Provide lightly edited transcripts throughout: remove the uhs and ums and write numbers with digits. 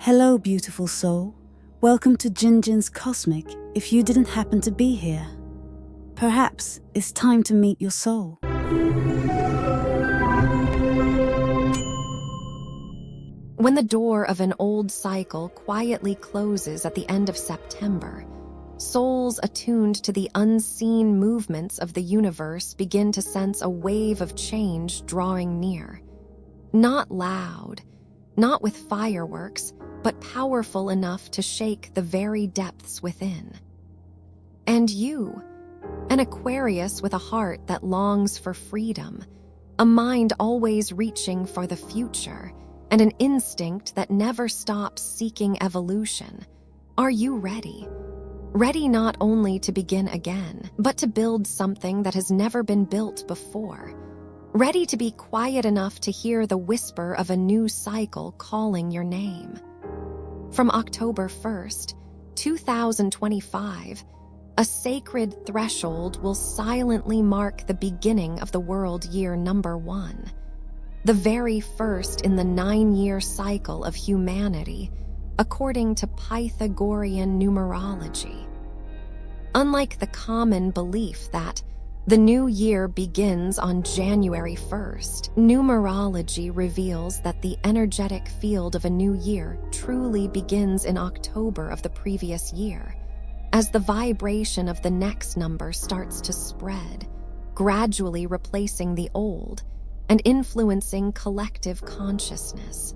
Hello, beautiful soul. Welcome to Jinjin's Cosmic if you didn't happen to be here. Perhaps it's time to meet your soul. When the door of an old cycle quietly closes at the end of September, souls attuned to the unseen movements of the universe begin to sense a wave of change drawing near. Not loud, not with fireworks, but powerful enough to shake the very depths within. And you, an Aquarius with a heart that longs for freedom, a mind always reaching for the future, and an instinct that never stops seeking evolution. Are you ready? Ready not only to begin again, but to build something that has never been built before. Ready to be quiet enough to hear the whisper of a new cycle calling your name. From October 1st, 2025, a sacred threshold will silently mark the beginning of the world year number 1. The very first in the 9-year cycle of humanity, according to Pythagorean numerology. Unlike the common belief that the new year begins on January 1st, numerology reveals that the energetic field of a new year truly begins in October of the previous year, as the vibration of the next number starts to spread, gradually replacing the old and influencing collective consciousness.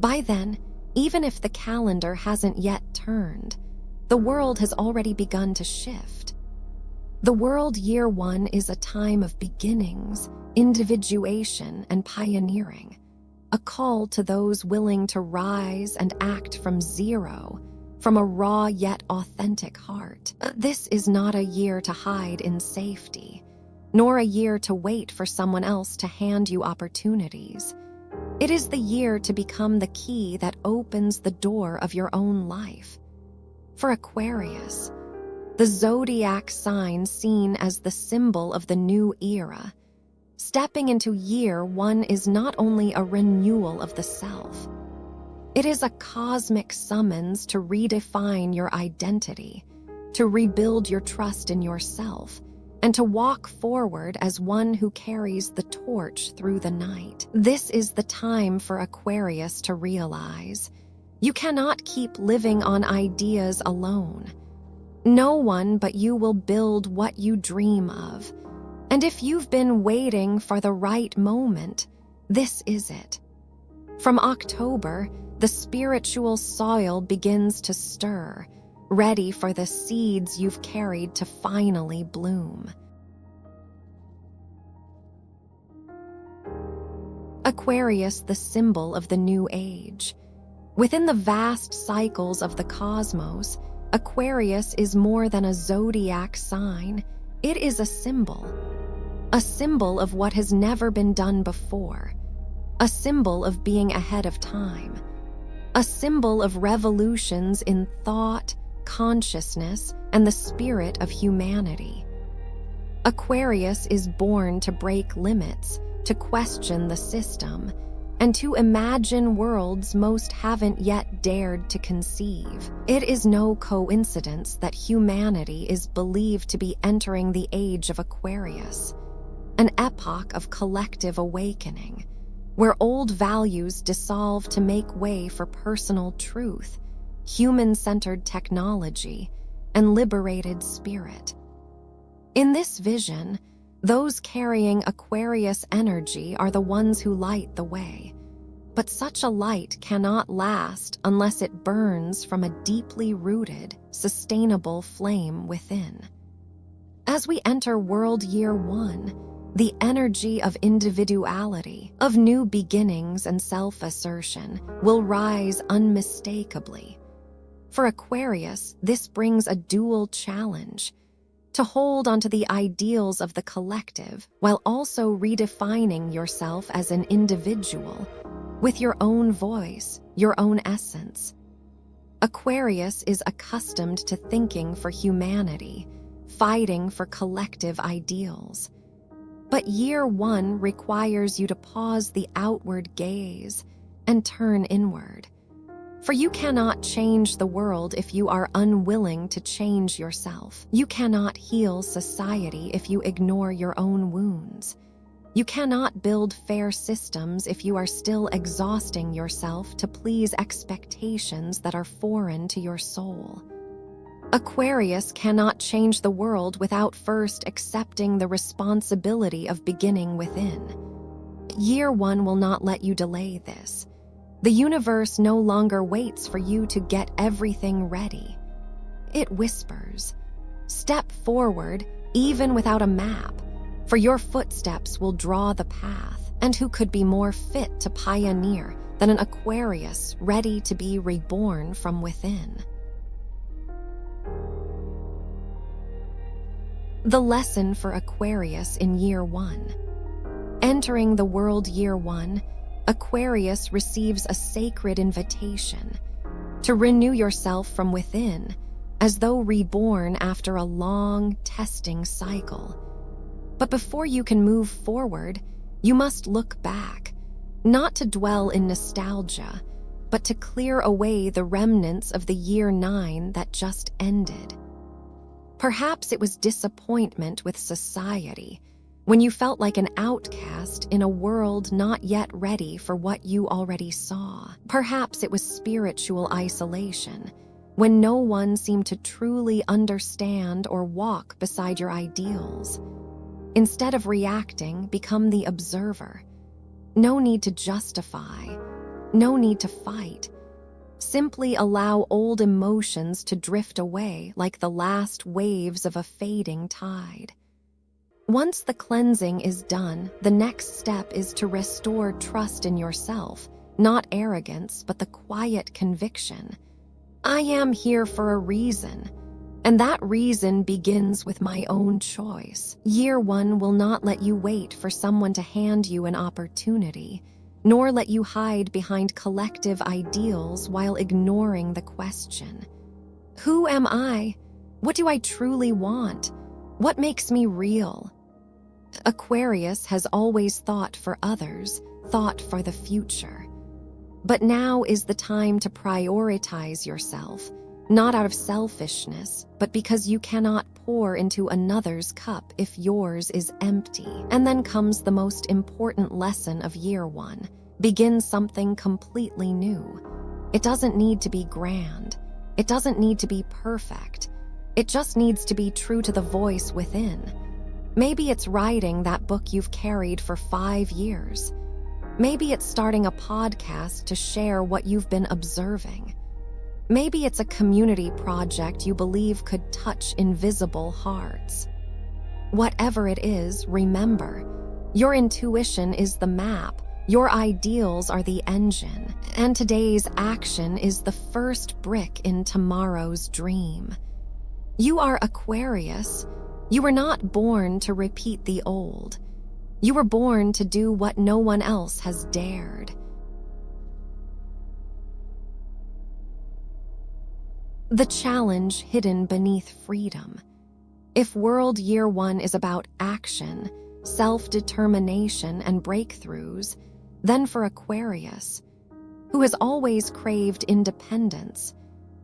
By then, even if the calendar hasn't yet turned, the world has already begun to shift. The world year 1 is a time of beginnings, individuation, and pioneering, a call to those willing to rise and act from zero, from a raw yet authentic heart. This is not a year to hide in safety, nor a year to wait for someone else to hand you opportunities. It is the year to become the key that opens the door of your own life. For Aquarius, the Zodiac sign seen as the symbol of the new era, stepping into year 1 is not only a renewal of the self. It is a cosmic summons to redefine your identity, to rebuild your trust in yourself, and to walk forward as one who carries the torch through the night. This is the time for Aquarius to realize you cannot keep living on ideas alone. No one but you will build what you dream of. And if you've been waiting for the right moment, this is it. From October, the spiritual soil begins to stir, ready for the seeds you've carried to finally bloom. Aquarius, the symbol of the new age. Within the vast cycles of the cosmos, Aquarius is more than a zodiac sign. It is a symbol of what has never been done before, a symbol of being ahead of time, a symbol of revolutions in thought, consciousness, and the spirit of humanity. Aquarius is born to break limits, to question the system, and to imagine worlds most haven't yet dared to conceive. It is no coincidence that humanity is believed to be entering the age of Aquarius, an epoch of collective awakening, where old values dissolve to make way for personal truth, human-centered technology, and liberated spirit. In this vision, those carrying Aquarius energy are the ones who light the way. But such a light cannot last unless it burns from a deeply rooted, sustainable flame within. As we enter World Year 1, the energy of individuality, of new beginnings and self-assertion, will rise unmistakably. For Aquarius, this brings a dual challenge: to hold onto the ideals of the collective while also redefining yourself as an individual, with your own voice, your own essence. Aquarius is accustomed to thinking for humanity, fighting for collective ideals. But year 1 requires you to pause the outward gaze and turn inward, For you cannot change the world if you are unwilling to change yourself. You cannot heal society if you ignore your own wounds. You cannot build fair systems if you are still exhausting yourself to please expectations that are foreign to your soul. Aquarius cannot change the world without first accepting the responsibility of beginning within. Year 1 will not let you delay this. The universe no longer waits for you to get everything ready. It whispers, "Step forward, even without a map, for your footsteps will draw the path." And who could be more fit to pioneer than an Aquarius ready to be reborn from within? The lesson for Aquarius in Year 1. Entering the world Year 1, Aquarius receives a sacred invitation to renew yourself from within, as though reborn after a long testing cycle. But before you can move forward, you must look back, not to dwell in nostalgia, but to clear away the remnants of the Year 9 that just ended. Perhaps it was disappointment with society, when you felt like an outcast in a world not yet ready for what you already saw. Perhaps it was spiritual isolation, when no one seemed to truly understand or walk beside your ideals. Instead of reacting, become the observer. No need to justify, no need to fight. Simply allow old emotions to drift away like the last waves of a fading tide. Once the cleansing is done, the next step is to restore trust in yourself, not arrogance, but the quiet conviction. I am here for a reason, and that reason begins with my own choice. Year 1 will not let you wait for someone to hand you an opportunity, nor let you hide behind collective ideals while ignoring the question, who am I? What do I truly want? What makes me real? Aquarius has always thought for others, thought for the future. But now is the time to prioritize yourself, not out of selfishness, but because you cannot pour into another's cup if yours is empty. And then comes the most important lesson of Year 1. Begin something completely new. It doesn't need to be grand. It doesn't need to be perfect. It just needs to be true to the voice within. Maybe it's writing that book you've carried for 5 years. Maybe it's starting a podcast to share what you've been observing. Maybe it's a community project you believe could touch invisible hearts. Whatever it is, remember, your intuition is the map, your ideals are the engine, and today's action is the first brick in tomorrow's dream. You are Aquarius. You were not born to repeat the old. You were born to do what no one else has dared. The challenge hidden beneath freedom. If World Year 1 is about action, self-determination, and breakthroughs, then for Aquarius, who has always craved independence,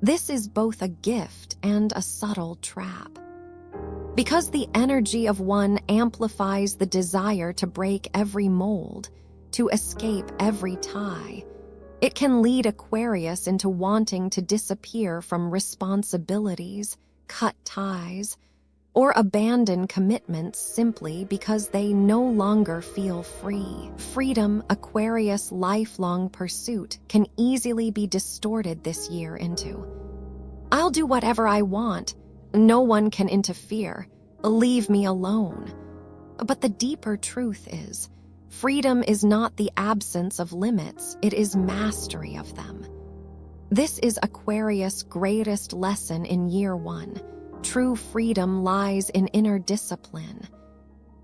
this is both a gift and a subtle trap. Because the energy of one amplifies the desire to break every mold, to escape every tie, it can lead Aquarius into wanting to disappear from responsibilities, cut ties, or abandon commitments simply because they no longer feel free. Freedom, Aquarius' lifelong pursuit, can easily be distorted this year into, I'll do whatever I want. No one can interfere. Leave me alone. But the deeper truth is, freedom is not the absence of limits, it is mastery of them. This is Aquarius' greatest lesson in Year 1. True freedom lies in inner discipline.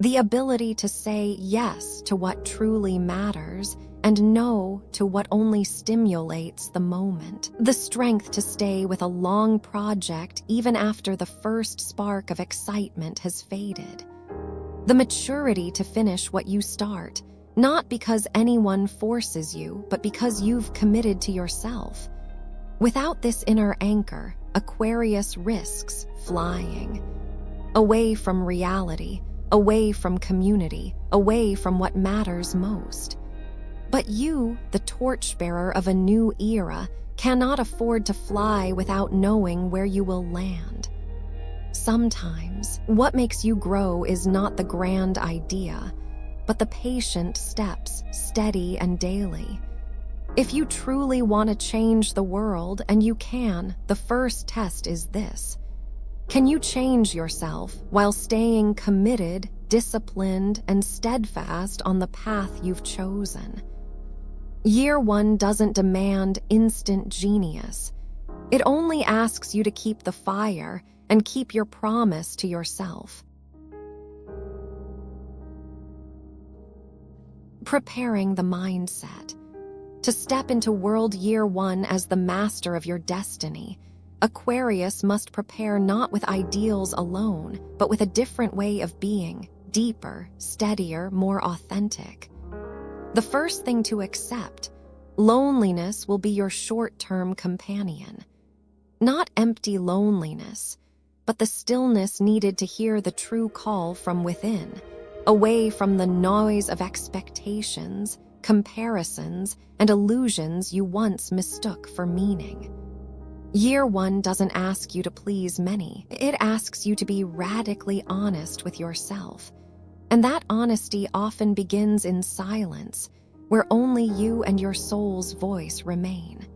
The ability to say yes to what truly matters and no to what only stimulates the moment. The strength to stay with a long project even after the first spark of excitement has faded. The maturity to finish what you start, not because anyone forces you, but because you've committed to yourself. Without this inner anchor, Aquarius risks flying away from reality, away from community, away from what matters most. But you, the torchbearer of a new era, cannot afford to fly without knowing where you will land. Sometimes, what makes you grow is not the grand idea, but the patient steps, steady and daily. If you truly want to change the world, and you can, the first test is this. Can you change yourself while staying committed, disciplined, and steadfast on the path you've chosen? Year 1 doesn't demand instant genius. It only asks you to keep the fire and keep your promise to yourself. Preparing the mindset. To step into World Year 1 as the master of your destiny, Aquarius must prepare not with ideals alone, but with a different way of being, deeper, steadier, more authentic. The first thing to accept, loneliness will be your short-term companion. Not empty loneliness, but the stillness needed to hear the true call from within, away from the noise of expectations, comparisons, and illusions you once mistook for meaning. Year 1 doesn't ask you to please many. It asks you to be radically honest with yourself. And that honesty often begins in silence, where only you and your soul's voice remain.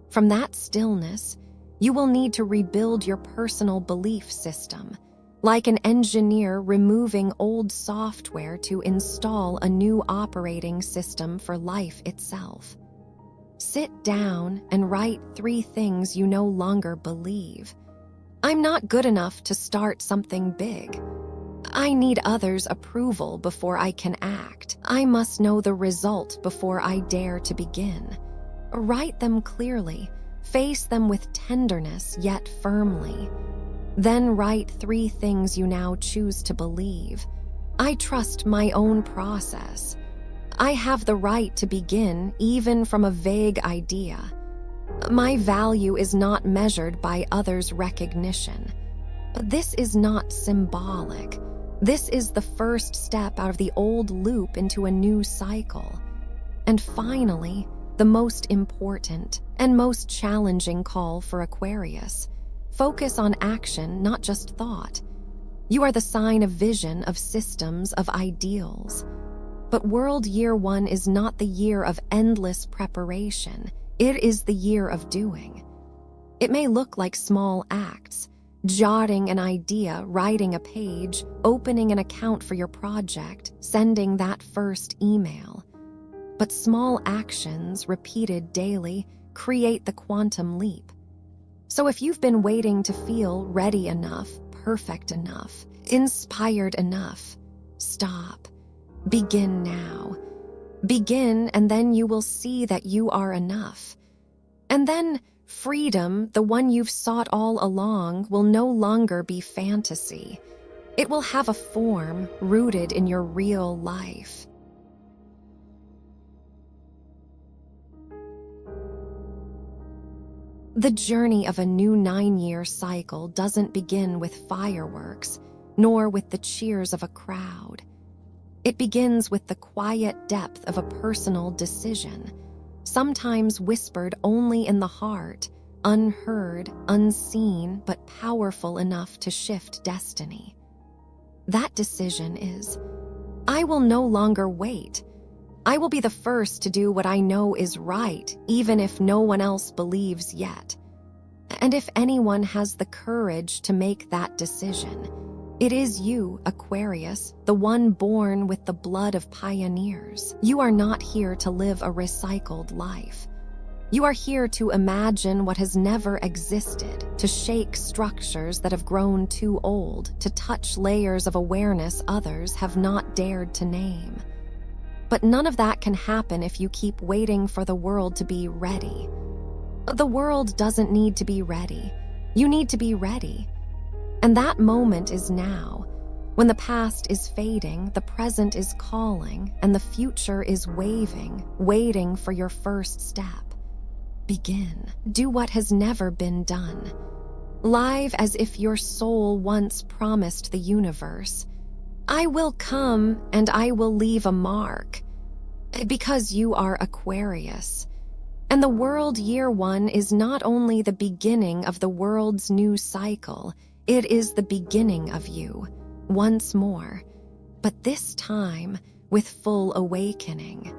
From that stillness, you will need to rebuild your personal belief system, like an engineer removing old software to install a new operating system for life itself. Sit down and write 3 things you no longer believe. I'm not good enough to start something big. I need others' approval before I can act. I must know the result before I dare to begin. Write them clearly. Face them with tenderness yet firmly. Then write 3 things you now choose to believe. I trust my own process. I have the right to begin even from a vague idea. My value is not measured by others' recognition. But this is not symbolic. This is the first step out of the old loop into a new cycle. And finally, the most important and most challenging call for Aquarius. Focus on action, not just thought. You are the sign of vision, of systems, of ideals. But World Year 1 is not the year of endless preparation. It is the year of doing. It may look like small acts, jotting an idea, writing a page, opening an account for your project, sending that first email. But small actions, repeated daily, create the quantum leap. So if you've been waiting to feel ready enough, perfect enough, inspired enough, stop. Begin now. Begin, and then you will see that you are enough. And then freedom, the one you've sought all along, will no longer be fantasy. It will have a form rooted in your real life. The journey of a new 9-year cycle doesn't begin with fireworks, nor with the cheers of a crowd. It begins with the quiet depth of a personal decision, sometimes whispered only in the heart, unheard, unseen, but powerful enough to shift destiny. That decision is, I will no longer wait. I will be the first to do what I know is right, even if no one else believes yet. And if anyone has the courage to make that decision, it is you, Aquarius, the one born with the blood of pioneers. You are not here to live a recycled life. You are here to imagine what has never existed, to shake structures that have grown too old, to touch layers of awareness others have not dared to name. But none of that can happen if you keep waiting for the world to be ready. The world doesn't need to be ready. You need to be ready. And that moment is now, when the past is fading, the present is calling, and the future is waving, waiting for your first step. Begin. Do what has never been done. Live as if your soul once promised the universe. I will come and I will leave a mark. Because you are Aquarius. And the world year 1 is not only the beginning of the world's new cycle, it is the beginning of you, once more. But this time with full awakening.